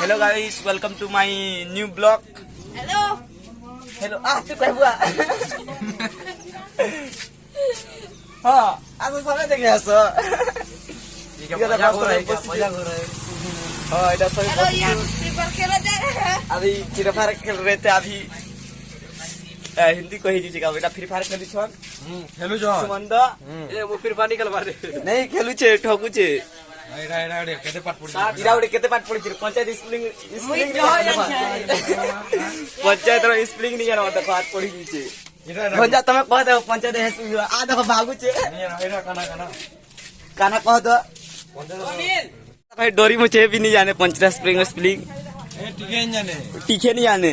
Hello guys, welcome to my new blog. Hello. Hello. Tu kau buat. Ha, aku sampai dengar so. Jika pajak kurai. Oh, इधर सभी Hello यार, prepare खेला जा रहा है। अभी फ्री फायर खेल रहे थे अभी हिंदी को ही दीजिएगा बेटा फ्री फायर खेली छन हेलो जो सुमंद ए वो फिर पानी निकल बारे नहीं खेलू छे ठगू छे एडा एडा एडा केते पाट पड़ी इरा उडे केते पाठ पड़ी छे पंचायत स्प्लिंग मुई जो पंचायत रो स्प्लिंग नहीं जानो त पाठ पड़ी छे एडा भंजा तमे कह दे पंचायत आ देखो भागू छे एडा काना काना काना कह दो भाई डोरी मुझे भी नहीं जाने पंचायत स्प्लिंग स्प्लिंग ए टिके जाने टीखे नहीं जाने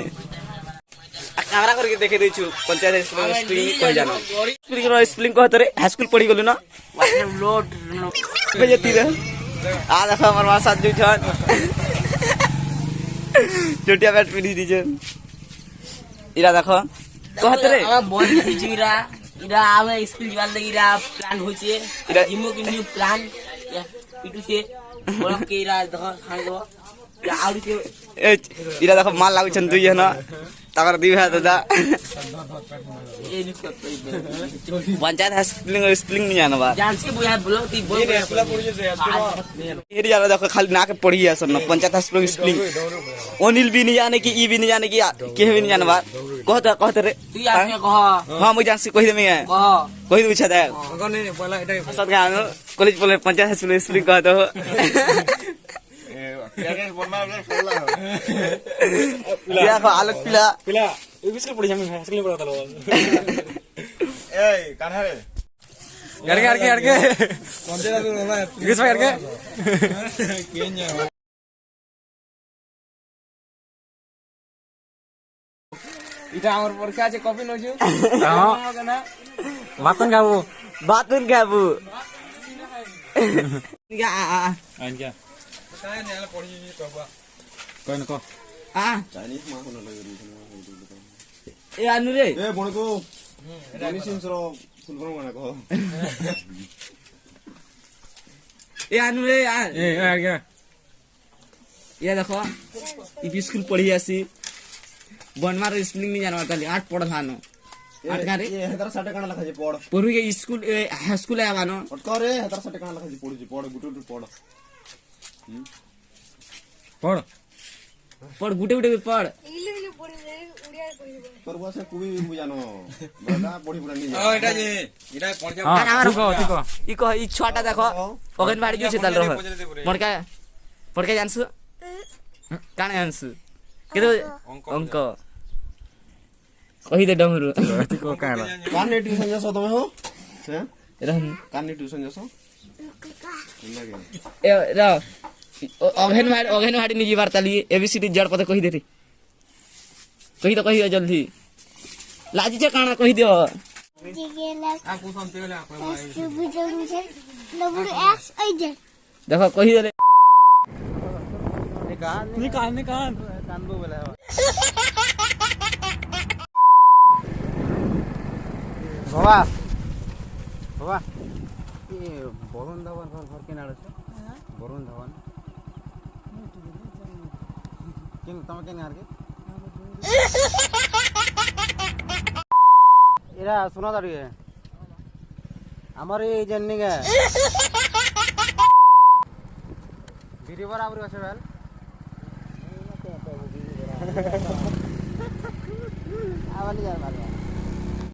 कैमरा करके देखे देछु पंचायत स्प्लिंग स्प्लिंग कह जानो स्प्लिंग रो स्प्लिंग कहत रे हाई स्कूल पढ़ी गेलु ना लोड बजेती रे आ देखो हमर मां साथ जुठन चोटिया बैट पीनी दीजे इरा देखो कहत रे আমার বডি ফিজিরা ইরা আমি স্কুল যাওয়ার লাগি ইরা প্ল্যান হইছে ইরা- জিমো কি নিউ প্ল্যান পিটুছে বলম কি ইরা দেখো খাই দেব আউরি के ए इरा देखो माल लागु छन दुई ना तकर दी है दादा ए नि करते पंचायत स्प्लिंग स्प्लिंग नहीं जानो बा जान से बुया बोलो ती बोल एप्ला पड़ी जे एप्ला एरिया देखो खाली ना के पढ़ी है सब ना पंचायत स्प्लिंग स्प्लिंग अनिल भी नहीं जाने की ई भी नहीं जाने की के भी नहीं जाने बा कहत रे तू यार में कह हां मुझे जान से कहि दे मैं कह कहि दू छदा अगने पहिला एटा सद गानो कॉलेज बोले पंचायत स्प्लिंग स्प्लिंग कहत हो यारे बोलना रे खोला देखो आलोक पिला पिला ए बिस्कुट पड़ी हम हसली पड़ा तलो ए कान्हा रे अड़के अड़के कौन से तू रोना किस भाई अड़के केन्या इटा हमर परीक्षा আছে কপি নজু हां ना মাতন গাবো बातुन गाबू क्या आइन क्या काय नेला पड़ी जी बाबा कोइन को आ चाइनीज मा कोन लगे ए अनु रे ए बणको चाइनीज सिन्सरो फुलबङ भनेको ए अनु रे यार ए आ गया ये देखो ई स्कूल पढ़ी आसी बनमार स्प्लिंग नहीं जानवा ताली 8 पढ़ थानो 8 का रे ए हेदर साटे काना लखा जे पढ पूर्वी के स्कूल हाई स्कूल है बानो पटको रे हेदर साटे काना लखा जे पढ जे पढ गुटु पढ पढ पढ़ गुटे गुटे पढ़ तोर बसे कुबी भी बुझानो बड़ा पढी पुरा नि ओ एटा जे एटा पढ्छ ठीक ई कह ई छोटा देखो अगनबाड़ी जो छै तल रह पढ़के जानसु काने जानसु केतो अंक कहि दे डमरु को काला काने ट्यूशन जसो तमे हो हैं रहन काने ट्यूशन जसो ए र अगनबाड़ी निजी वार्ता लिए एबीसीडी जड़ पते कहि देती कहि तो कहि जल्दी लाजी छ काना कहि दियो आ को सम पेला देखो कहि देले निकाल कान दो बोला बाबा बाबा ये वरुण धवन घर के नाड़ छ वरुण धवन किन तम के नार के एरा सुना दाड़ी है हमारे जन्नी के दीदी बराबर আছে বেল আওয়ালি যার মারিয়া